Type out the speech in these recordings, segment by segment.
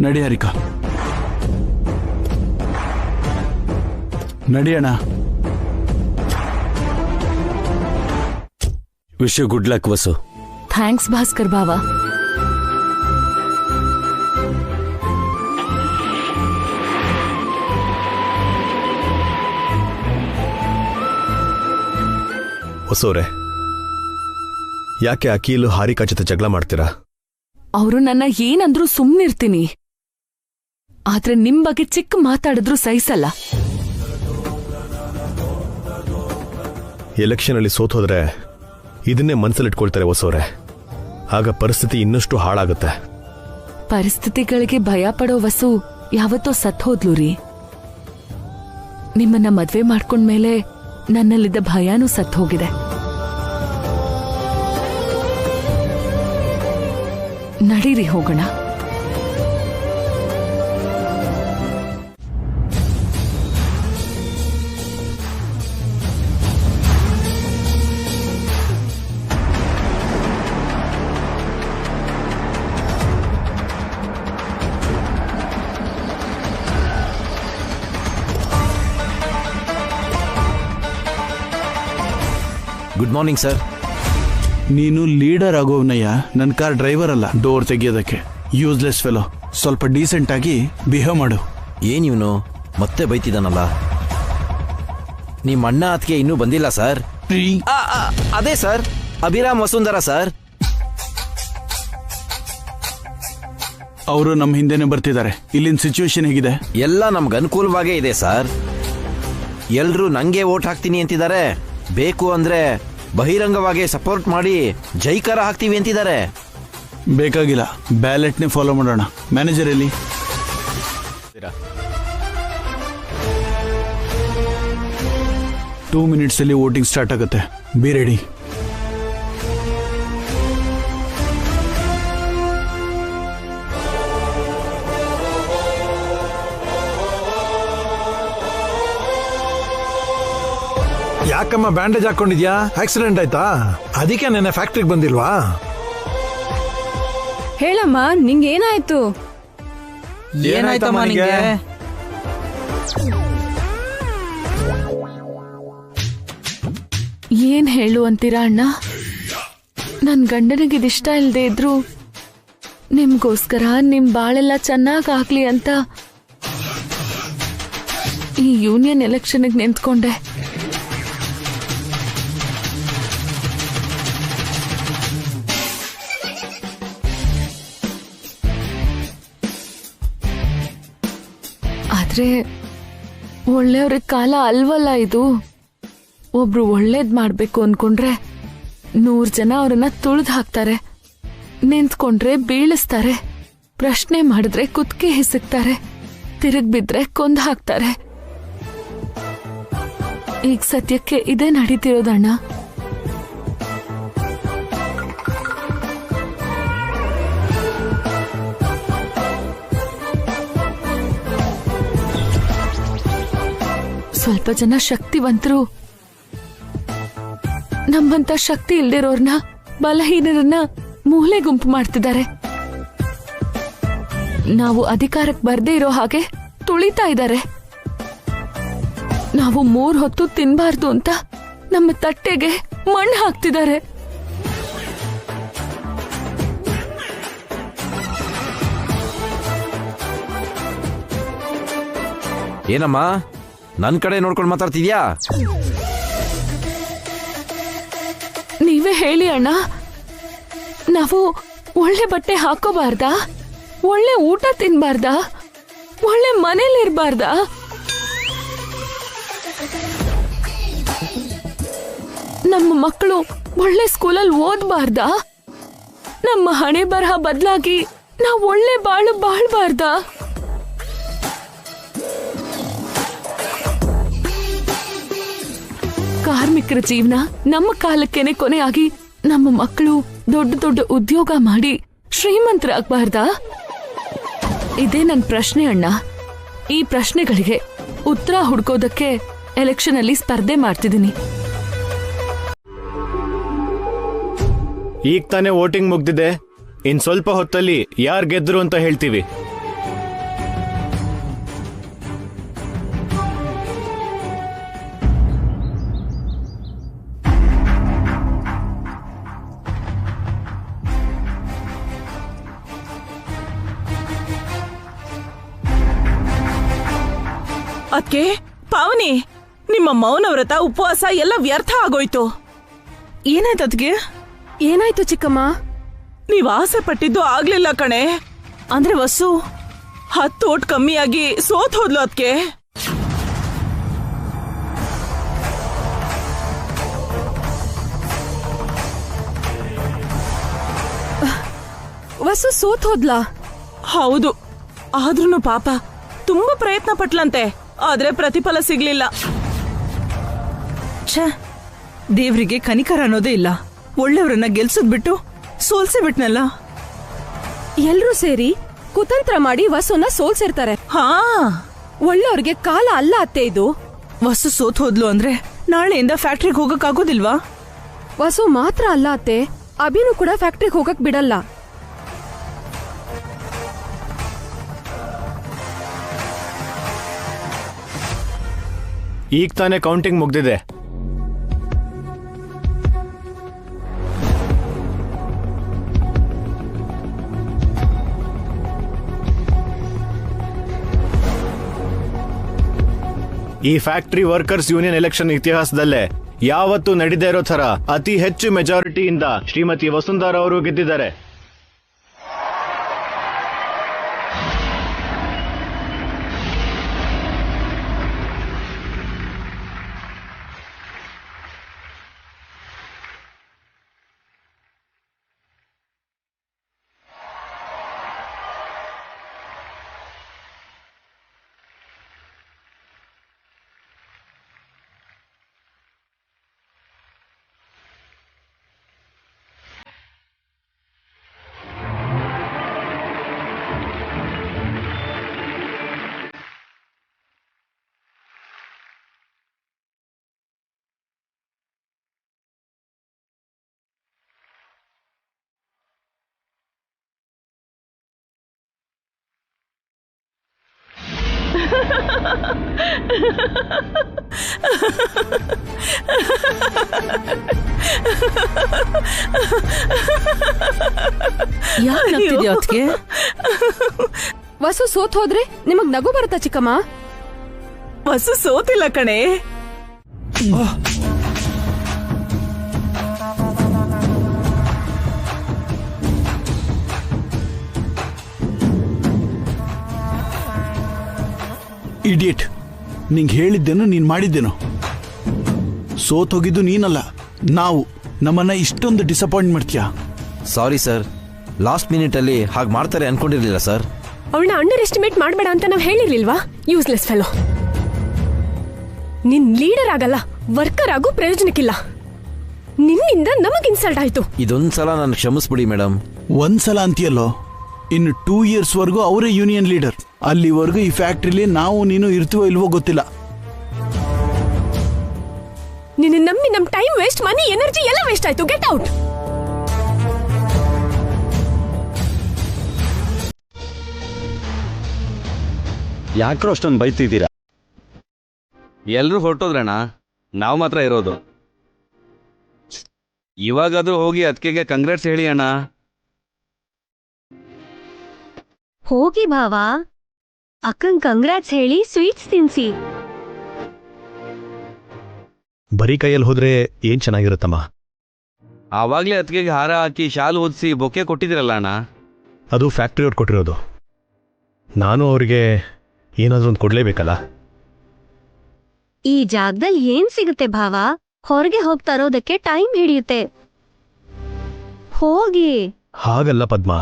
ನಡಿ ಹರಿಕಾ, ನಡಿಯಣ್ಣ. Wish you good luck Vasu. Thanks Bhaskar ಬಾವ. ಹೊಸೋರೆ, ಯಾಕೆ ಅಕೀಲು ಹಾರಿಕಾ ಜೊತೆ ಜಗಳ ಮಾಡ್ತೀರಾ? ಅವರು ನನ್ನ ಏನಂದ್ರೂ ಸುಮ್ನಿರ್ತೀನಿ, ಆದ್ರೆ ನಿಮ್ ಬಗ್ಗೆ ಚಿಕ್ಕ ಮಾತಾಡಿದ್ರು ಸಹಿಸಲ್ಲ. ಎಲೆಕ್ಷನ್ ಅಲ್ಲಿ ಸೋತೋದ್ರೆ ಇದನ್ನೇ ಮನಸ್ಸಲ್ಲಿಟ್ಕೊಳ್ತಾರೆ ಹೊಸೋರೆ. ಆಗ ಪರಿಸ್ಥಿತಿ ಇನ್ನಷ್ಟು ಹಾಳಾಗುತ್ತೆ. ಪರಿಸ್ಥಿತಿಗಳಿಗೆ ಭಯ ಪಡೋ ವಸು ಯಾವತ್ತೋ ಸತ್ ಹೋದ್ಲು ರೀ. ನಿಮ್ಮನ್ನ ಮದ್ವೆ ಮಾಡ್ಕೊಂಡ್ಮೇಲೆ ನನ್ನಲ್ಲಿದ್ದ ಭಯನೂ ಸತ್ ಹೋಗಿದೆ. ನಡೀರಿ ಹೋಗೋಣ. Good morning sir. ನೀನು ಲೀಡರ್ ಆಗೋವ್ನಯ್ಯ, ನನ್ನ ಕಾರ್ ಡ್ರೈವರ್ ಅಲ್ಲ ಡೋರ್ ತೆಗಿಯೋದಕ್ಕೆ. Useless fellow. ಸ್ವಲ್ಪ ಡೀಸೆಂಟ್ ಆಗಿ ಬಿಹೇವ್ ಮಾಡು. ಏನಿವನು ಮತ್ತೆ ಬೈತಿದ್ದಾನಲ್ಲ. ನಿಮ್ಮ ಅಣ್ಣ ಅದಕ್ಕೆ ಇನ್ನೂ ಬಂದಿಲ್ಲ ಸರ್. ಅದೇ ಸರ್, ಅಭಿರಾಮ್ ವಸುಂಧರಾ ಸರ್. ಅವರು ನಮ್ಮ ಹಿಂದೆನೆ ಬರ್ತಿದ್ದಾರೆ. ಇಲ್ಲಿನ ಸಿಚುವೇಶನ್ ಹೇಗಿದೆ? ಎಲ್ಲ ನಮ್ಗೆ ಅನುಕೂಲವಾಗೇ ಇದೆ ಸರ್. ಎಲ್ರೂ ನಂಗೆ ವೋಟ್ ಹಾಕ್ತೀನಿ ಅಂತಿದ್ದಾರೆ. ಬೇಕು ಅಂದ್ರೆ ಬಹಿರಂಗವಾಗಿ ಸಪೋರ್ಟ್ ಮಾಡಿ ಜೈಕಾರ ಹಾಕ್ತೀವಿ ಅಂತಿದ್ದಾರೆ. ಬೇಕಾಗಿಲ್ಲ, ಬ್ಯಾಲೆಟ್ನೇ ಫಾಲೋ ಮಾಡೋಣ. ಮ್ಯಾನೇಜರ್ ಎಲ್ಲಿ? 2 minutes ಅಲ್ಲಿ ವೋಟಿಂಗ್ ಸ್ಟಾರ್ಟ್ ಆಗುತ್ತೆ. Be ready. ಯಾಕಮ್ಮ ಬ್ಯಾಂಡೇಜ್ ಹಾಕೊಂಡಿದ್ಯಾ? ಆಕ್ಸಿಡೆಂಟ್ ಆಯ್ತಾ? ಅದಕ್ಕೆ ನೆನ್ನೆ ಫ್ಯಾಕ್ಟ್ರಿಗೆ ಬಂದಿಲ್ವಾ? ಹೇಳಮ್ಮ, ನಿಂಗೇನಾಯ್ತು? ಏನಾಯ್ತಮ್ಮ ನಿಂಗೆ? ಏನ್ ಹೇಳು ಅಂತೀರಾ ಅಣ್ಣ? ನನ್ ಗಂಡನಿಗೆ ಇದಿಷ್ಟ ಇಲ್ದೇ ಇದ್ರು ನಿಮ್ಗೋಸ್ಕರ ನಿಮ್ ಬಾಳೆಲ್ಲ ಚೆನ್ನಾಗಾಗ್ಲಿ ಅಂತ ಈ ಯೂನಿಯನ್ ಎಲೆಕ್ಷನ್ಗೆ ನಿಂತ್ಕೊಂಡೆ. ಆದ್ರೆ ಒಳ್ಳೆಯವ್ರ ಕಾಲ ಅಲ್ವಲ್ಲ ಇದು. ಒಬ್ರು ಒಳ್ಳೇದ್ ಮಾಡ್ಬೇಕು ಅನ್ಕೊಂಡ್ರೆ 100 ಜನ ಅವ್ರನ್ನ ತುಳಿದು ಹಾಕ್ತಾರೆ, ನಿಂತ್ಕೊಂಡ್ರೆ ಬೀಳಿಸ್ತಾರೆ, ಪ್ರಶ್ನೆ ಮಾಡಿದ್ರೆ ಕುತ್ತಿಗೆ ಹಿಸುಕ್ತಾರೆ, ತಿರುಗ್ ಬಿದ್ರೆ ಕೊಂದು ಹಾಕ್ತಾರೆ. ಈಗ ಸದ್ಯಕ್ಕೆ ಇದೇ ನಡೀತಿರೋದಣ್ಣ. ಸ್ವಲ್ಪ ಜನ ಶಕ್ತಿವಂತರು ನಮ್ಮಂತ ಶಕ್ತಿ ಇಲ್ದಿರೋರ್ನ, ಬಲಹೀನರನ್ನ ಮೂಲೆ ಗುಂಪು ಮಾಡ್ತಿದ್ದಾರೆ. ನಾವು ಅಧಿಕಾರಕ್ಕೆ ಬರ್ದೇ ಇರೋ ಹಾಗೆ ತುಳಿತಾ ಇದ್ದಾರೆ. ನಾವು 3 ಹೊತ್ತು ತಿನ್ಬಾರ್ದು ಅಂತ ನಮ್ಮ ತಟ್ಟೆಗೆ ಮಣ್ಣು ಹಾಕ್ತಿದ್ದಾರೆ. ಏನಮ್ಮ ನನ್ ಕಡೆ ನೋಡ್ಕೊಂಡು ಮಾತಾಡ್ತಿದ್ಯಾ? ನೀವೇ ಹೇಳಿ ಅಣ್ಣ, ನಾವು ಒಳ್ಳೆ ಬಟ್ಟೆ ಹಾಕೋಬಾರ್ದಾ? ಒಳ್ಳೆ ಊಟ ತಿನ್ಬಾರ್ದಾ? ಒಳ್ಳೆ ಮನೇಲಿರ್ಬಾರ್ದಾ? ನಮ್ಮ ಮಕ್ಕಳು ಒಳ್ಳೆ ಸ್ಕೂಲಲ್ಲಿ ಓದ್ಬಾರ್ದಾ? ನಮ್ಮ ಹಣೆ ಬರಹ ಬದಲಾಗಿ ನಾವು ಒಳ್ಳೆ ಬಾಳು ಬಾಳ್ಬಾರ್ದಾ? ಕಾರ್ಮಿಕರ ಜೀವನ ನಮ್ಮ ಕಾಲಕ್ಕೇನೆ ಕೊನೆಯಾಗಿ ನಮ್ಮ ಮಕ್ಕಳು ದೊಡ್ಡ ದೊಡ್ಡ ಉದ್ಯೋಗ ಮಾಡಿ ಶ್ರೀಮಂತರಾಗಬಾರ್ದಾ? ಇದೇ ನನ್ನ ಪ್ರಶ್ನೆ ಅಣ್ಣ. ಈ ಪ್ರಶ್ನೆಗಳಿಗೆ ಉತ್ತರ ಹುಡ್ಕೋದಕ್ಕೆ ಎಲೆಕ್ಷನ್ ಅಲ್ಲಿ ಸ್ಪರ್ಧೆ ಮಾಡ್ತಿದ್ದೀನಿ. ಈಗ ತಾನೇ ವೋಟಿಂಗ್ ಮುಗ್ದಿದೆ. ಇನ್ ಸ್ವಲ್ಪ ಹೊತ್ತಲ್ಲಿ ಯಾರು ಗೆದ್ರು ಅಂತ ಹೇಳ್ತೀವಿ. ಅದ್ಕೆ ಪಾವನಿ, ನಿಮ್ಮ ಮೌನ ವ್ರತ ಉಪವಾಸ ಎಲ್ಲ ವ್ಯರ್ಥ ಆಗೋಯ್ತು. ಏನಾಯ್ತು ಅದ್ಕೆ? ಏನಾಯ್ತು ಚಿಕ್ಕಮ್ಮ? ನೀವ್ ಆಸೆ ಪಟ್ಟಿದ್ದು ಆಗ್ಲಿಲ್ಲ ಕಣೆ. ಅಂದ್ರೆ ವಸು 10 ಓಟ್ ಕಮ್ಮಿಯಾಗಿ ಸೋತ್ ಹೋದ್ಲು ಅದ್ಕೆ. ವಸು ಸೋತ್ ಹೋದ್ಲಾ? ಹೌದು, ಆದ್ರೂನು ಪಾಪ ತುಂಬಾ ಪ್ರಯತ್ನ ಪಟ್ಲಂತೆ, ಆದ್ರೆ ಪ್ರತಿಫಲ ಸಿಗ್ಲಿಲ್ಲ. ಛೇ, ದೇವ್ರಿಗೆ ಕನಿಕರ ಅನ್ನೋದೇ ಇಲ್ಲ. ಒಳ್ಳೆಯವ್ರನ್ನ ಗೆಲ್ಸದ್ ಬಿಟ್ಟು ಸೋಲ್ಸೇ ಬಿಟ್ನಲ್ಲ. ಎಲ್ರೂ ಸೇರಿ ಕುತಂತ್ರ ಮಾಡಿ ವಸುನ ಸೋಲ್ಸಿರ್ತಾರೆ. ಹಾ, ಒಳ್ಳೆಯವ್ರಿಗೆ ಕಾಲ ಅಲ್ಲ ಅತ್ತೆ ಇದು. ವಸು ಸೋತ್ ಹೋದ್ಲು ಅಂದ್ರೆ ನಾಳೆಯಿಂದ ಫ್ಯಾಕ್ಟ್ರಿಗೆ ಹೋಗಕ್ ಆಗೋದಿಲ್ವಾ? ವಸು ಮಾತ್ರ ಅಲ್ಲ ಅತ್ತೆ, ಅಭಿನೂ ಕೂಡ ಫ್ಯಾಕ್ಟ್ರಿಗೆ ಹೋಗಕ್ ಬಿಡಲ್ಲ. ಈಗ ತಾನೇ ಕೌಂಟಿಂಗ್ ಮುಗ್ದಿದೆ. ಈ ಫ್ಯಾಕ್ಟರಿ ವರ್ಕರ್ಸ್ ಯೂನಿಯನ್ ಎಲೆಕ್ಷನ್ ಇತಿಹಾಸದಲ್ಲೇ ಯಾವತ್ತೂ ನಡೆದೇ ಇರೋ ತರ ಅತಿ ಹೆಚ್ಚು ಮೆಜಾರಿಟಿಯಿಂದ ಶ್ರೀಮತಿ ವಸುಂಧರಾ ಅವರು ಗೆದ್ದಿದ್ದಾರೆ. ವಸು ಸೋತ್ ಹೋದ್ರೆ ನಿಮಗ್ ನಗು ಬರುತ್ತಾ ಚಿಕ್ಕಮ್ಮ? ವಸು ಸೋತಿಲ್ಲ ಕಣೆ. ಇಡಿಯಟ್, ನಿಂಗೆ ಹೇಳಿದ್ದೇನು ನೀನ್ ಮಾಡಿದ್ದೇನು? ಸೋತ್ ಹೋಗಿದ್ದು ನೀನಲ್ಲ, ನಾವು. ನಮ್ಮನ್ನ ಇಷ್ಟೊಂದು ಡಿಸಪಾಯಿಂಟ್ ಮಾಡ್ತೀಯಾ? ಸಾರಿ ಸರ್, ಲಾಸ್ಟ್ ಮಿನಿಟ್ ಅಲ್ಲಿ ಹಾಗೆ ಮಾಡ್ತಾರೆ ಅನ್ಕೊಂಡಿರ್ಲಿಲ್ಲ ಸರ್. ಅವಳನ್ನ ಅಂಡರ್ ಎಸ್ಟಿಮೇಟ್ ಮಾಡಬೇಡ ಅಂತ ನಾವ್ ಹೇಳಿರ್ಲಿಲ್ವಾ? Useless fellow. ನಿನ್ ಲೀಡರ್ ಆಗಲ್ಲ, ವರ್ಕರ್ ಆಗೋ ಪ್ರಯೋಜನಕ್ಕಿಲ್ಲ. ನಿನ್ನಿಂದ ನಮಗ್ ಇನ್ಸಲ್ಟ್ ಆಯ್ತು. ಇದೊಂದ್ಸಲ ನಾನು ಕ್ಷಮಿಸ್ಬಿಡಿ ಮೇಡಮ್. ಒಂದ್ಸಲ ಅಂತೀಯಲ್ಲೋ, ಇನ್ನು 2 years ವರೆಗೂ ಅವರೇ ಯೂನಿಯನ್ ಲೀಡರ್. ಅಲ್ಲಿವರೆಗೂ ಈ ಫ್ಯಾಕ್ಟ್ರಿಲಿ ನಾವು ನೀನು ಇರ್ತೀವೋ ಇಲ್ವೋ ಗೊತ್ತಿಲ್ಲ. ನಿನ್ನ ನಂಬಿ ನಮ್ ಟೈಮ್ ವೇಸ್ಟ್, ಮನಿ, ಎನರ್ಜಿ ಎಲ್ಲ ವೇಸ್ಟ್ ಆಯ್ತು. Get out. ಯಾಕ್ರೋ ಅಷ್ಟೊಂದು ಬೈತಿದ್ದೀರಾ? ಎಲ್ರೂ ಹೊರಟೋದ್ರಣ್ಣ, ನಾವು ಮಾತ್ರ ಇರೋದು. ಇವಾಗಾದ್ರೂ ಹೋಗಿ ಅದಕ್ಕೆ ಕಂಗ್ರಾಟ್ಸ್ ಹೇಳಿ ಅಣ್ಣ. ಹೋಗಿ ಭಾವ, ಅಕ್ಕಂಗ್ ಕಂಗ್ರಾಟ್ಸ್ ಹೇಳಿ ಸ್ವೀಟ್ಸ್ ತಿನ್ಸಿ. ಬರೀ ಕೈಯಲ್ಲಿ ಹೋದ್ರೆ ಏನ್ ಚೆನ್ನಾಗಿರುತ್ತಮ್ಮ. ಆವಾಗ್ಲೇ ಅದಕ್ಕೆ ಹಾರ ಹಾಕಿ ಶಾಲು ಹೊದಿಸಿ ಬೊಕ್ಕೆ ಕೊಟ್ಟಿದ್ದೀರಲ್ಲ ಅಣ್ಣ. ಅದು ಫ್ಯಾಕ್ಟ್ರಿ ಅವ್ರು ಕೊಟ್ಟಿರೋದು. ನಾನು ಅವರಿಗೆ ಏನಾದ್ರೂ ಒಂದು ಕೊಡ್ಲೇಬೇಕಲ್ಲ. ಈ ಜಾಗದಲ್ಲಿ ಏನ್ ಸಿಗುತ್ತೆ ಭಾವ? ಹೊರಗೆ ಹೋಗಿ ತರೋದಕ್ಕೆ ಟೈಮ್ ಹಿಡಿಯುತ್ತೆ. ಹೋಗಿ. ಹಾಗಲ್ಲ ಪದ್ಮ.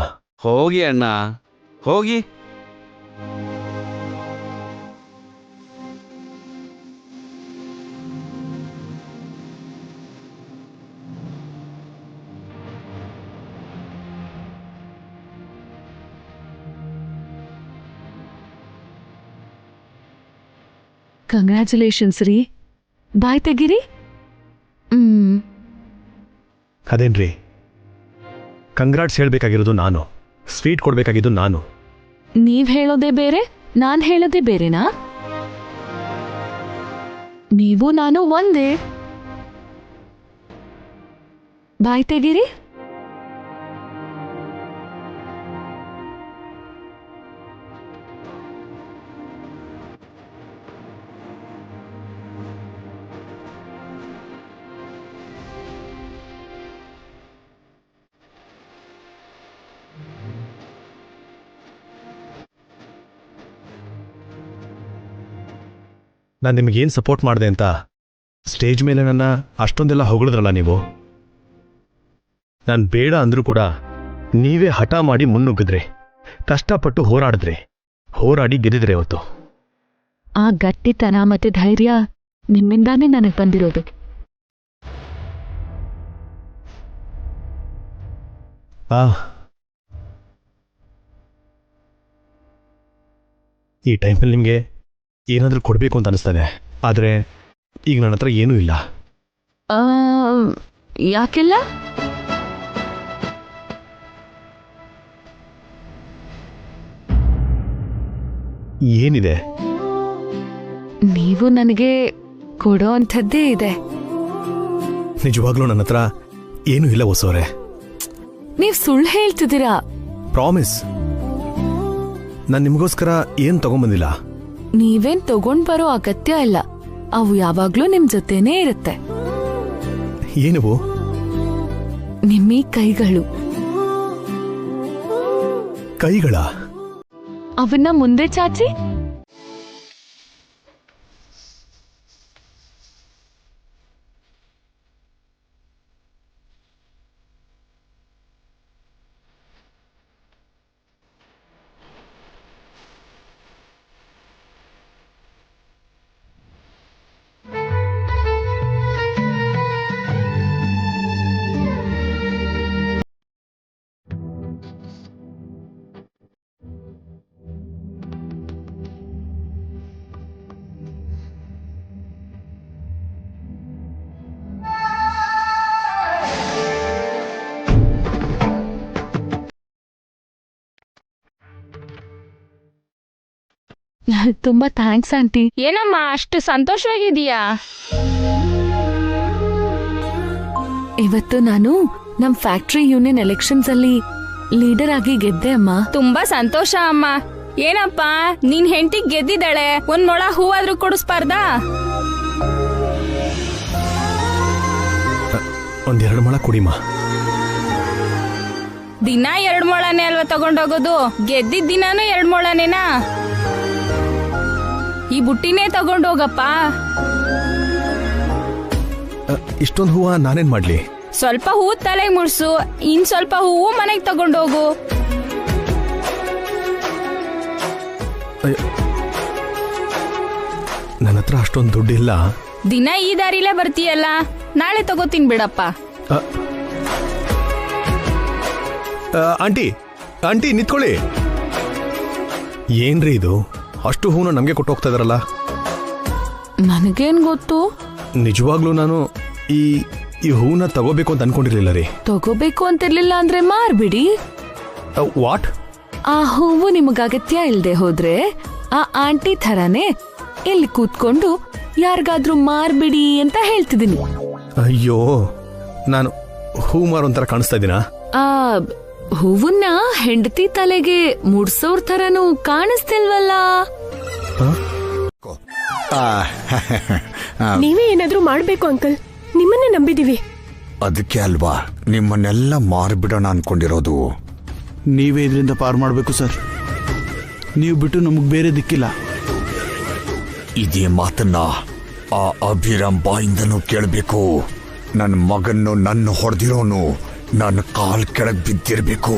ಹೋಗಿ ಅಣ್ಣ, ಹೋಗಿ. ಕಂಗ್ರ್ಯಾಚುಲೇಷನ್ಸ್ ರೀ. ಬಾಯ್ ತೆಗಿರಿ. ಅದೇನ್ರಿ, ಕಂಗ್ರಾಟ್ಸ್ ಹೇಳ್ಬೇಕಾಗಿರೋದು ನಾನು, ಸ್ವೀಟ್ ಕೊಡ್ಬೇಕಾಗಿದ್ದು ನಾನು. ನೀವ್ ಹೇಳೋದೇ ಬೇರೆ, ನಾನ್ ಹೇಳೋದೇ ಬೇರೆನಾ? ನೀವು ನಾನು ಒಂದೇ. ಬಾಯ್ ತೆಗಿರಿ. ನಾನು ನಿಮಗೇನು ಸಪೋರ್ಟ್ ಮಾಡಿದೆ ಅಂತ ಸ್ಟೇಜ್ ಮೇಲೆ ನನ್ನ ಅಷ್ಟೊಂದೆಲ್ಲ ಹೊಗಳಿದ್ರಲ್ಲ ನೀವು. ನಾನು ಬೇಡ ಅಂದ್ರೂ ಕೂಡ ನೀವೇ ಹಠ ಮಾಡಿ ಮುನ್ನುಗ್ಗಿದ್ರಿ, ಕಷ್ಟಪಟ್ಟು ಹೋರಾಡಿ ಗೆದ್ದಿದ್ರೆ ಇವತ್ತು. ಆ ಗಟ್ಟಿತನ ಮತ್ತೆ ಧೈರ್ಯ ನಿಮ್ಮಿಂದಾನೇ ನನಗೆ ಬಂದಿರೋದು. ಈ ಟೈಮಲ್ಲಿ ನಿಮಗೆ ಏನಾದರೂ ಕೊಡಬೇಕು ಅಂತ ಅನಿಸ್ತದೆ, ಆದರೆ ಈಗ ನನ್ನ ಹತ್ರ ಏನೂ ಇಲ್ಲ. ಯಾಕೆಲ್ಲ? ಏನಿದೆ? ನೀವು ನನಗೆ ಕೊಡೋ ಅಂಥದ್ದೇ ಇದೆ. ನಿಜವಾಗ್ಲೂ ನನ್ನ ಹತ್ರ ಏನೂ ಇಲ್ಲ ಹೊಸೋರೆ. ನೀವ್ ಸುಳ್ಳು ಹೇಳ್ತಿದ್ದೀರಾ. ಪ್ರಾಮಿಸ್, ನಾನು ನಿಮಗೋಸ್ಕರ ಏನು ತಗೊಂಬಂದಿಲ್ಲ. ನೀವೇನ್ ತಗೊಂಡ್ ಬರೋ ಅಗತ್ಯ ಇಲ್ಲ, ಅವು ಯಾವಾಗ್ಲೂ ನಿಮ್ ಜೊತೆನೇ ಇರುತ್ತೆ. ಏನವು? ನಿಮ್ಮೀ ಕೈಗಳು. ಕೈಗಳ? ಅವನ್ನ ಮುಂದೆ ಚಾಚಿ. ತುಂಬಾ ಥ್ಯಾಂಕ್ಸ್ ಆಂಟಿ. ಏನಮ್ಮ ಅಷ್ಟು ಸಂತೋಷವಾಗಿದೀಯಾ? ಇವತ್ತು ನಾನು ನಮ್ ಫ್ಯಾಕ್ಟ್ರಿ ಯೂನಿಯನ್ ಎಲೆಕ್ಷನ್ಸ್ ಅಲ್ಲಿ ಲೀಡರ್ ಆಗಿ ಗೆದ್ದೆ ಅಮ್ಮ. ತುಂಬಾ ಸಂತೋಷ ಅಮ್ಮ. ಏನಪ್ಪ ನಿನ್ ಹೆಂಡತಿ ಗೆದ್ದಿದ್ದಾಳೆ, ಒಂದ್ ಮೊಳ ಹೂವಾದ್ರೂ ಕೊಡಿಸ್ಬಾರ್ದಾ? ಒಂದೆರಡು ಮೊಳ ಕೊಡಿಮಾ. ದಿನ 2 ಮೊಳನೇ ಅಲ್ವಾ ತಗೊಂಡೋಗೋದು? ಗೆದ್ದಿದ್ದ ದಿನಾನು 2 ಮೊಳನೇನಾ? ಈ ಬುಟ್ಟಿನೇ ತಗೊಂಡೋಗಪ್ಪ. ಇಷ್ಟೊಂದು ಹೂವ ನಾನೇನ್ ಮಾಡ್ಲಿ? ಸ್ವಲ್ಪ ಹೂ ತಲೆಗೆ ಮುಡ್ಸು, ಇನ್ ಸ್ವಲ್ಪ ಹೂವು ಮನೆಗೆ ತಗೊಂಡೋಗು. ನನ್ನ ಹತ್ರ ಅಷ್ಟೊಂದು ದುಡ್ಡಿಲ್ಲ. ದಿನ ಈ ದಾರಿಲೇ ಬರ್ತೀಯಲ್ಲ, ನಾಳೆ ತಗೋತೀನಿ ಬಿಡಪ್ಪ. ಆಂಟಿ ಆಂಟಿ ನಿಂತ್ಕೊಳ್ಳಿ. ಏನ್ರಿ ಇದು? ಅಷ್ಟು ಹೂನ ನಮಗೆ ಕೊಟ್ಟು ಹೋಗ್ತಾ ಇದಾರಲ್ಲ. ನನಗೇನ್ ಗೊತ್ತು? ನಿಜವಾಗ್ಲೂ ನಾನು ಈ ಹೂನ ತಗೋಬೇಕು ಅಂತ ಅನ್ಕೊಂಡಿರ್ಲಿಲ್ಲ ರೀ. ತಗೋಬೇಕು ಅಂತಿರ್ಲಿಲ್ಲ ಅಂದ್ರೆ ಮಾರ್ಬಿಡಿ. ವಾಟ್? ಆ ಹೂವು ನಿಮಗ ಅಗತ್ಯ ಇಲ್ದೆ ಹೋದ್ರೆ ಆ ಆಂಟಿ ಥರಾನೇ ಇಲ್ಲಿ ಕೂತ್ಕೊಂಡು ಯಾರಿಗಾದ್ರೂ ಮಾರ್ಬಿಡಿ ಅಂತ ಹೇಳ್ತಿದ್ದೀನಿ. ಅಯ್ಯೋ, ನಾನು ಹೂ ಮಾರೋಂತರ ಕಾಣಿಸ್ತಾ ಇದ್ದೀನಾ? ಆ ಹೂವನ್ನ ಹೆಂಡತಿ ತಲೆಗೆ ಮುಡ್ಸೋರ್ ಥರನೂ ಕಾಣಿಸ್ತಿಲ್ವಲ್ಲ? ನೀವೇ ಏನಾದ್ರೂ ಮಾಡ್ಬೇಕು ಅಂಕಲ್, ನಿಮ್ಮನ್ನೇ ನಂಬಿದೀವಿ. ಅದಕ್ಕೆ ಅಲ್ವಾ ನಿಮ್ಮನ್ನೆಲ್ಲ ಮಾರ್ಬಿಡೋಣ ಅನ್ಕೊಂಡಿರೋದು. ನೀವೇ ಇದರಿಂದ ಪಾರು ಮಾಡಬೇಕು ಸರ್. ನೀವು ಬಿಟ್ಟು ನಮಗ್ ಬೇರೆ ದಿಕ್ಕಿಲ್ಲ. ಇದೇ ಮಾತನ್ನ ಆ ಅಭಿರಾಮ್ ಬಾಯಿಂದನೂ ಕೇಳಬೇಕು. ನನ್ನ ಮಗನ್ನು ನನ್ನ ಹೊಡೆದಿರೋನು ನನ್ನ ಕಾಲ್ ಕೆಳಗ್ ಬಿದ್ದಿರ್ಬೇಕು.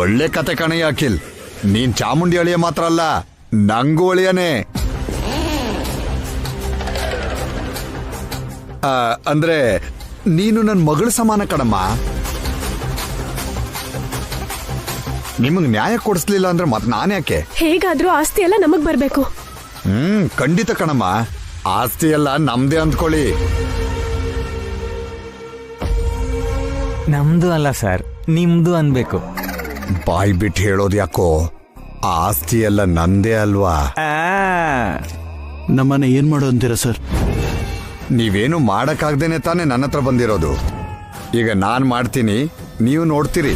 ಒಳ್ಳೆ ಕತೆ ಕಣಯ್ಯ ಅಖಿಲ್. ನೀನ್ ಚಾಮುಂಡಿ ಅಳಿಯ ಮಾತ್ರ ಅಲ್ಲ, ನಂಗೂ ಅಳಿಯನೇ. ಅಂದ್ರೆ ನೀನು ನನ್ನ ಮಗಳ ಸಮಾನ ಕಣಮ್ಮ. ನಿಮಗ್ ನ್ಯಾಯ ಕೊಡಿಸ್ಲಿಲ್ಲ ಅಂದ್ರೆ ಮತ್ ನಾನ್ಯಾಕೆ? ಹೇಗಾದ್ರೂ ಆಸ್ತಿ ಎಲ್ಲ ನಮಗ್ ಬರ್ಬೇಕು. ಖಂಡಿತ ಕಣಮ್ಮ. ಆಸ್ತಿ ಎಲ್ಲ ನಮ್ದೇ ಅಂದ್ಕೊಳ್ಳಿ. ನಮ್ದು ಅಲ್ಲ ಸರ್, ನಿಮ್ದು ಅನ್ಬೇಕು. ಬಾಯ್ ಬಿಟ್ಟು ಹೇಳೋದು ಯಾಕೋ? ಆಸ್ತಿ ಎಲ್ಲ ನಂದೇ ಅಲ್ವಾ? ನಮ್ಮನ್ನ ಏನ್ ಮಾಡೋ ಅಂತೀರಾ ಸರ್? ನೀವೇನು ಮಾಡಕ್ಕಾಗ್ದೇನೆ ತಾನೇ ನನ್ನ ಹತ್ರ ಬಂದಿರೋದು. ಈಗ ನಾನ್ ಮಾಡ್ತೀನಿ, ನೀವು ನೋಡ್ತೀರಿ.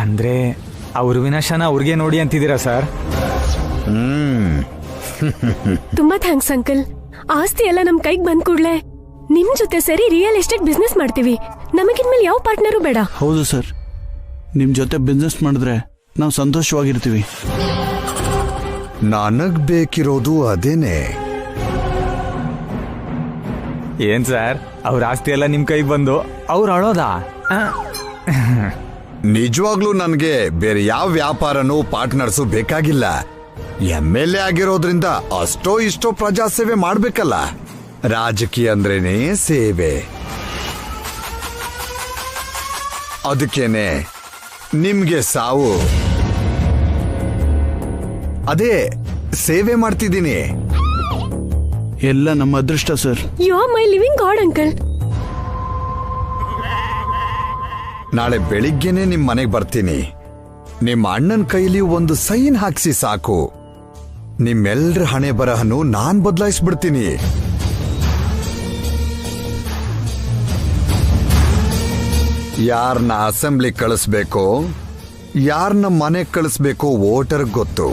ಅಂದ್ರೆ ಅವ್ರ ವಿನಾಶನ ಅವ್ರಿಗೆ ನೋಡಿ ಅಂತಿದ್ದೀರಾ ಸರ್? ತುಂಬಾ ಥ್ಯಾಂಕ್ಸ್ ಅಂಕಲ್. ಆಸ್ತಿ ಎಲ್ಲ ನಮ್ ಕೈಗೆ ಬಂದ್ ಕೂಡ್ಲೆ ನಿಮ್ ಜೊತೆ ಸರಿ ರಿಯಲ್ ಎಸ್ಟೇಟ್ ಬಿಸ್ನೆಸ್ ಮಾಡ್ತೀವಿ. ನಮಗಿನ್ಮೇಲೆ ಯಾವ ಪಾರ್ಟ್ನರು ಬೇಡ. ಹೌದು ಸರ್, ನಿಮ್ ಜೊತೆ ಬಿಸ್ನೆಸ್ ಮಾಡಿದ್ರೆ ನಾವು ಸಂತೋಷವಾಗಿರ್ತೀವಿ. ನನಗ್ ಬೇಕಿರೋದು ಅದೇನೆ. ಏನ್ ಸರ್, ಅವ್ರ ಆಸ್ತಿ ಎಲ್ಲ ನಿಮ್ ಕೈಗೆ ಬಂದು ಅವ್ರು ಅಳೋದಾ? ನಿಜವಾಗ್ಲೂ ನನ್ಗೆ ಬೇರೆ ಯಾವ ವ್ಯಾಪಾರನೂ ಪಾರ್ಟ್ನರ್ಸು ಬೇಕಾಗಿಲ್ಲ. MLA ಆಗಿರೋದ್ರಿಂದ ಅಷ್ಟೋ ಇಷ್ಟೋ ಪ್ರಜಾ ಸೇವೆ ಮಾಡ್ಬೇಕಲ್ಲ. ರಾಜಕೀಯ ಅಂದ್ರೇನೆ ಸೇವೆ. ಅದಕ್ಕೇನೆ ನಿಮ್ಗೆ ಸಾವು. ಅದೇ ಸೇವೆ ಮಾಡ್ತಿದ್ದೀನಿ. ಎಲ್ಲ ನಮ್ಮ ಅದೃಷ್ಟ sir. You are my living god uncle. ನಾಳೆ ಬೆಳಿಗ್ಗೆನೆ ನಿಮ್ ಮನೆಗೆ ಬರ್ತೀನಿ. ನಿಮ್ಮ ಅಣ್ಣನ ಕೈಲಿ ಒಂದು ಸೈನ್ ಹಾಕ್ಸಿ ಸಾಕು. ನಿಮ್ಮೆಲ್ರ ಹಣೆ ಬರಹನು ನಾನ್ ಬದಲಾಯಿಸ್ಬಿಡ್ತೀನಿ. ಯಾರನ್ನ ಅಸೆಂಬ್ಲಿ ಕಳಿಸ್ಬೇಕೋ, ಯಾರನ್ನ ಮನೆಗೆ ಕಳಿಸ್ಬೇಕೋ ವೋಟರ್ಗ್ ಗೊತ್ತು.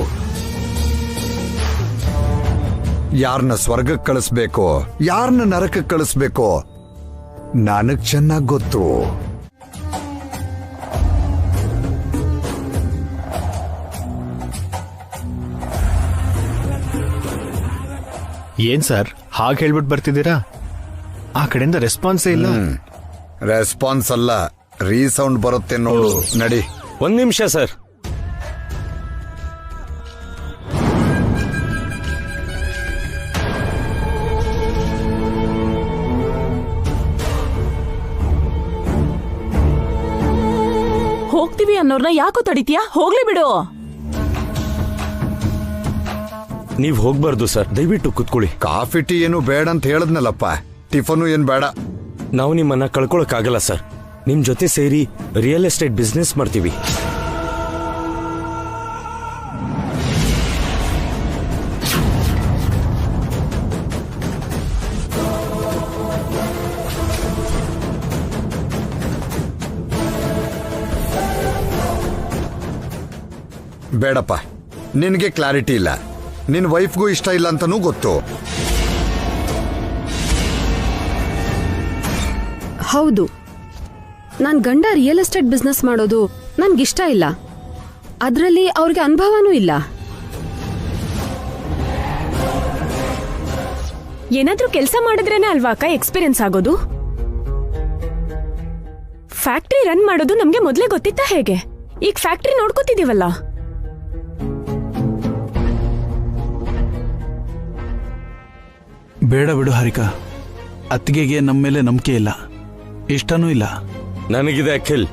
ಯಾರನ್ನ ಸ್ವರ್ಗಕ್ಕೆ ಕಳಿಸ್ಬೇಕೋ, ಯಾರನ್ನ ನರಕಕ್ಕೆ ಕಳಿಸ್ಬೇಕೋ ನನಗ್ ಚೆನ್ನಾಗ್ ಗೊತ್ತು. ಏನ್ ಸರ್ ಹಾಗೆ ಹೇಳ್ಬಿಟ್ಟು ಬರ್ತಿದ್ದೀರಾ? ಆ ಕಡೆಯಿಂದ ರೆಸ್ಪಾನ್ಸೇ ಇಲ್ಲ. ರೆಸ್ಪಾನ್ಸ್ ಅಲ್ಲ, ರೀಸೌಂಡ್ ಬರುತ್ತೆ ನೋಡು. ನಡಿ. 1 ನಿಮಿಷ ಸರ್. ಹೋಗ್ತೀವಿ ಅನ್ನೋರ್ನ ಯಾಕೋ ತಡಿತೀಯಾ? ಹೋಗ್ಲಿ ಬಿಡು. ನೀವ್ ಹೋಗ್ಬಾರ್ದು ಸರ್, ದಯವಿಟ್ಟು ಕುತ್ಕೊಳ್ಳಿ. ಕಾಫಿ ಟೀ ಏನು ಬೇಡ ಅಂತ ಹೇಳದ್ನಲ್ಲಪ್ಪ. ಟಿಫನು ಏನ್ ಬೇಡ. ನಾವು ನಿಮ್ಮನ್ನ ಕಳ್ಕೊಳಕ್ಕಾಗಲ್ಲ ಸರ್. ನಿಮ್ ಜೊತೆ ಸೇರಿ ರಿಯಲ್ ಎಸ್ಟೇಟ್ ಬಿಸ್ನೆಸ್ ಮಾಡ್ತೀವಿ. ಬೇಡಪ್ಪ, ನಿನ್ಗೆ ಕ್ಲಾರಿಟಿ ಇಲ್ಲ. ನಿನ್ ವೈಫ್ಗೂ ಇಷ್ಟ ಇಲ್ಲ ಅಂತನೂ ಗೊತ್ತು. ಹೌದು, ನನ್ ಗಂಡ ರಿಯಲ್ ಎಸ್ಟೇಟ್ ಬಿಸ್ನೆಸ್ ಮಾಡೋದು ನನ್ಗಿಷ್ಟ ಇಲ್ಲ. ಅದ್ರಲ್ಲಿ ಅವ್ರಿಗೆ ಅನುಭವನೂ ಇಲ್ಲ. ಏನಾದ್ರೂ ಕೆಲಸ ಮಾಡಿದ್ರೇನೆ ಅಲ್ವಾ ಅಕ್ಕ ಎಕ್ಸ್ಪೀರಿಯನ್ಸ್ ಆಗೋದು? ಫ್ಯಾಕ್ಟ್ರಿ ರನ್ ಮಾಡೋದು ನಮ್ಗೆ ಮೊದ್ಲೇ ಗೊತ್ತಿತ್ತಾ ಹೇಗೆ? ಈಗ ಫ್ಯಾಕ್ಟ್ರಿ ನೋಡ್ಕೋತಿದೀವಲ್ಲ. ಬೇಡ ಬಿಡು ಹಾರಿಕಾ. ಅತ್ತಿಗೆಗೆ ನಮ್ಮ ಮೇಲೆ ನಂಬಿಕೆ ಇಲ್ಲ, ಇಷ್ಟನೂ ಇಲ್ಲ. ನನಗಿದೆ ಅಖಿಲ್.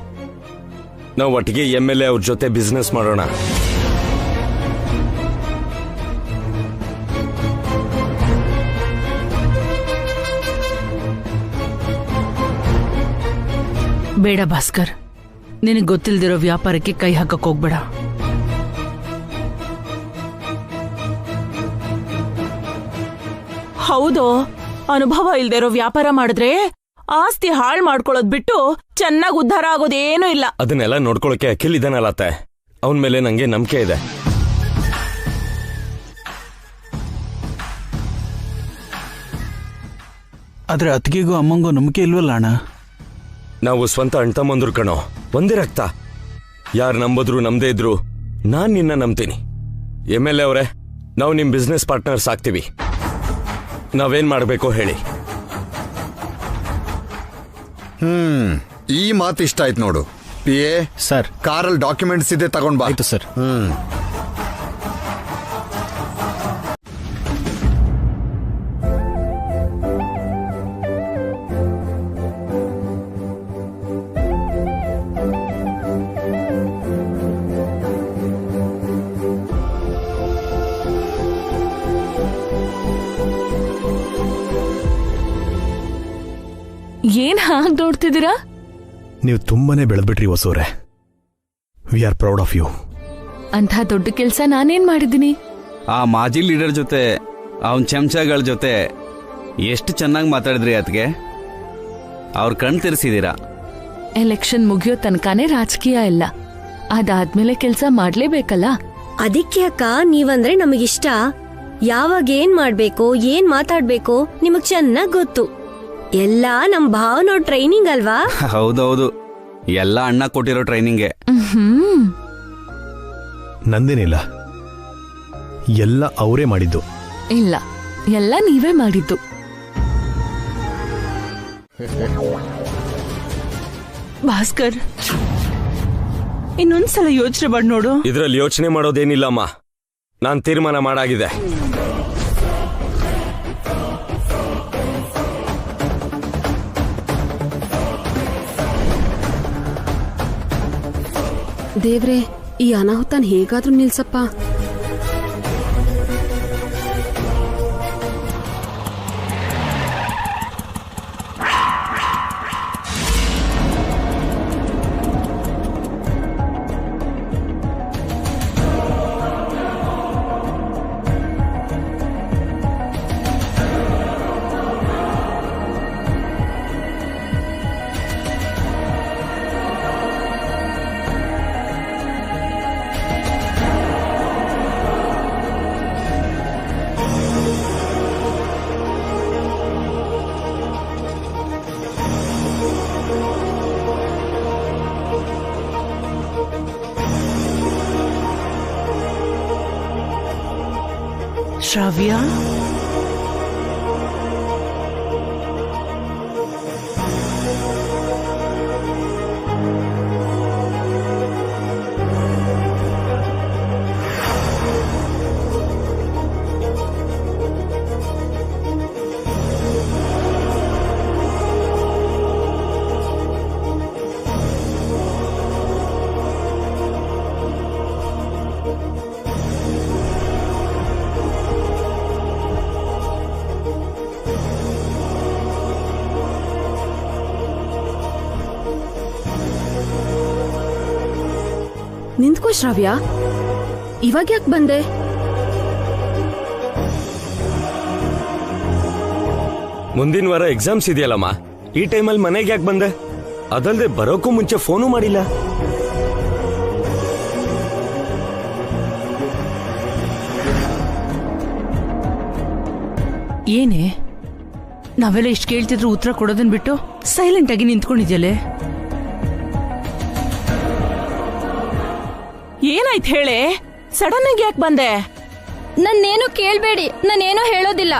ನಾವು ಒಟ್ಟಿಗೆ MLA ಅವ್ರ ಜೊತೆ ಬಿಸ್ನೆಸ್ ಮಾಡೋಣ. ಬೇಡ ಭಾಸ್ಕರ್, ನಿನಗೆ ಗೊತ್ತಿಲ್ದಿರೋ ವ್ಯಾಪಾರಕ್ಕೆ ಕೈ ಹಾಕಕ್ ಹೋಗ್ಬೇಡ. ಹೌದು, ಅನುಭವ ಇಲ್ದೇ ಇರೋ ವ್ಯಾಪಾರ ಮಾಡಿದ್ರೆ ಆಸ್ತಿ ಹಾಳು ಮಾಡ್ಕೊಳ್ಳೋದ್ ಬಿಟ್ಟು ಚೆನ್ನಾಗಿ ಉದ್ಧಾರ ಆಗೋದೇನೂ ಇಲ್ಲ. ಅದನ್ನೆಲ್ಲ ನೋಡ್ಕೊಳಕ್ಕೆ ಅಖಿಲ್ ಇದಾನಲ್ಲತ್ತೆ, ಅವನ ಮೇಲೆ ನಂಗೆ ನಂಬಿಕೆ ಇದೆ. ಆದ್ರೆ ಅತ್ತಿಗೆಗೂ ಅಮ್ಮಂಗೂ ನಂಬಿಕೆ ಇಲ್ವಲ್ಲ ಅಣ್ಣ? ನಾವು ಸ್ವಂತ ಅಣ್ತಮ್ಮಂದ್ರು ಕಣೋ, ಒಂದೇ ರಕ್ತ. ಯಾರು ನಂಬುದ್ರು ನಮ್ದೇ ಇದ್ರು ನಾನ್ ನಿನ್ನ ನಂಬ್ತೀನಿ. MLA ಅವರೇ, ನಾವು ನಿಮ್ ಬಿಸ್ನೆಸ್ ಪಾರ್ಟ್ನರ್ಸ್ ಆಗ್ತೀವಿ. ನಾವೇನ್ ಮಾಡ್ಬೇಕೋ ಹೇಳಿ. ಈ ಮಾತು ಇಷ್ಟ ಆಯ್ತು ನೋಡು. PA ಸರ್, ಕಾರಲ್ಲಿ ಡಾಕ್ಯುಮೆಂಟ್ಸ್ ಇದೆ, ತಗೊಂಡ್ ಬಾ. ಆಯ್ತು ಸರ್. ಏನ್ ಹಾಗೆ ನೋಡ್ತಿದ್ದೀರಾ? ನೀವು ತುಂಬಾನೇ ಬೆಳೆದ್ಬಿಟ್ರಿ ಹೊಸೋರೆ. We are proud of you. ಅಂಥ ದೊಡ್ಡ ಕೆಲಸ ನಾನೇನ್ ಮಾಡಿದ್ದೀನಿ? ಆ ಮಾಜಿ ಲೀಡರ್ ಜೊತೆ, ಅವನ್ ಚಮಚಗಳ ಜೊತೆ ಎಷ್ಟು ಚೆನ್ನಾಗಿ ಮಾತಾಡಿದ್ರಿ ಅತ್ಗೆ. ಅವ್ರ ಕಣ್ ತೆರೆಸಿದೀರಾ. ಎಲೆಕ್ಷನ್ ಮುಗಿಯೋ ತನಕನೇ ರಾಜಕೀಯ ಇಲ್ಲ, ಅದಾದ್ಮೇಲೆ ಕೆಲಸ ಮಾಡ್ಲೇಬೇಕಲ್ಲ. ಅದಕ್ಕೆ ಅಕ್ಕ, ನೀವಂದ್ರೆ ನಮಗಿಷ್ಟ. ಯಾವಾಗ ಏನ್ ಮಾಡ್ಬೇಕು, ಏನ್ ಮಾತಾಡ್ಬೇಕು ನಿಮಗ್ ಚೆನ್ನಾಗ್ ಗೊತ್ತು. ಎಲ್ಲ ನಮ್ ಭಾವನೋ ಟ್ರೈನಿಂಗ್ ಅಲ್ವಾ? ಹೌದೌದು, ಎಲ್ಲ ಅಣ್ಣ ಕೊಟ್ಟಿರೋ ಟ್ರೈನಿಂಗ್ಗೆ. ನಂದೇನಿಲ್ಲ, ಎಲ್ಲ ಅವರೇ ಮಾಡಿದ್ದು. ಇಲ್ಲ, ಎಲ್ಲ ನೀವೇ ಮಾಡಿದ್ದು. ಭಾಸ್ಕರ್, ಇನ್ನೊಂದ್ಸಲ ಯೋಚನೆ ಮಾಡಿ ನೋಡು. ಇದ್ರಲ್ಲಿ ಯೋಚನೆ ಮಾಡೋದೇನಿಲ್ಲಮ್ಮ, ನಾನ್ ತೀರ್ಮಾನ ಮಾಡಾಗಿದೆ. ದೇವ್ರೆ, ಈ ಅನಾಹುತನ ಹೇಗಾದ್ರೂ ನಿಲ್ಸಪ್ಪ. ಶ್ರಾವ್ಯ, ನಿಂತ್ಕೋ ಶ್ರಾವ್ಯ, ಇವಾಗ ಯಾಕೆ ಬಂದೆ? ಮುಂದಿನ ವಾರ ಎಕ್ಸಾಮ್ಸ್ ಇದೆಯಲ್ಲಮ್ಮ, ಈ ಟೈಮಲ್ಲಿ ಮನೆಗೆ ಯಾಕೆ ಬಂದೆ? ಅದಲ್ದೆ ಬರೋಕ್ಕೂ ಮುಂಚೆ ಫೋನು ಮಾಡಿಲ್ಲ. ಏನೇ, ನಾವೆಲ್ಲ ಇಷ್ಟು ಕೇಳ್ತಿದ್ರು ಉತ್ತರ ಕೊಡೋದನ್ ಬಿಟ್ಟು ಸೈಲೆಂಟ್ ಆಗಿ ನಿಂತ್ಕೊಂಡಿದ್ಯಲ್ಲೇ? ಏನಾಯ್ತು ಹೇಳೆ? ಸಡನ್ ಆಗಿ ಯಾಕೆ ಬಂದೆ? ನನ್ನೇನು ಕೇಳ್ಬೇಡಿ, ನಾನೇನು ಹೇಳೋದಿಲ್ಲ.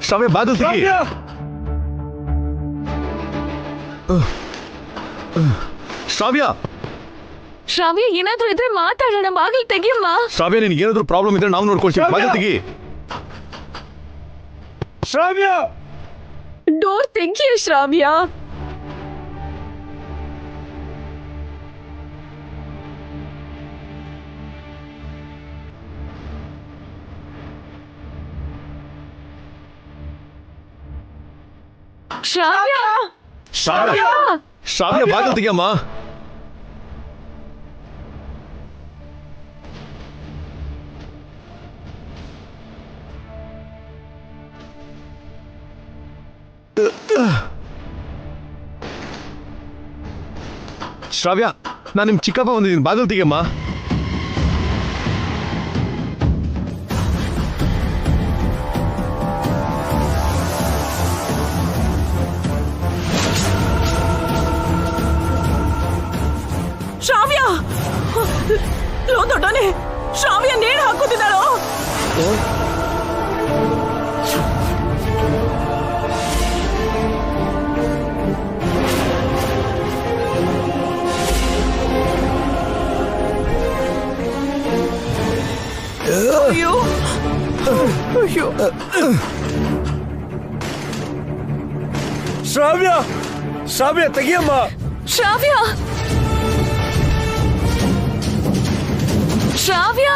ಶ್ರಾವ್ಯ, ಬಾದು ತೆಗಿ. ಶ್ರಾವ್ಯ, ಶ್ರಾವ್ಯ, ಏನಾದ್ರೂ ಇದ್ರೆ ಮಾತಾಡೋಣ. ಬಾಗಿಲು ತೆಗಿಯಮ್ಮ. ಶ್ರಾವ್ಯ, ನಿನ್ಗೆ ಏನಾದ್ರೂ ಪ್ರಾಬ್ಲಮ್ ಇದ್ರೆ ನಾವು ನೋಡ್ಕೊಳ್ತೀವಿ. ಬಾದು ತೆಗಿ. ಶ್ರಾವ್ಯ, ಡೋರ್ ತೆಗಿಯ ಶ್ರಾವ್ಯ. ಶ್ರಾವ್ಯ, ಶ್ರಾವ್ಯ, ಶ್ರಾವ್ಯ, ಬಾಗಿಲು ತೆಗಿಯಮ್ಮ. ಶ್ರಾವ್ಯ, ನಾನು ನಿಮ್ ಚಿಕ್ಕಪ್ಪ ಬಂದಿದ್ದೀನಿ, ಬಾಗಿಲು ತೆಗಿಯಮ್ಮ. ಶ್ರಾವ್ಯ, ಲೋ ದೊಡ್ಡನೆ, ಶ್ರಾವ್ಯ ನೇಣು ಹಾಕುತ್ತಿದ್ದಾಳೋ? ಅಯ್ಯೋ, ಅಯ್ಯೋ. ಶ್ರಾವ್ಯ, ಶ್ರಾವ್ಯ ತೆಗಿಯಮ್ಮ. ಶ್ರಾವ್ಯ, ಶ್ರಾವ್ಯ.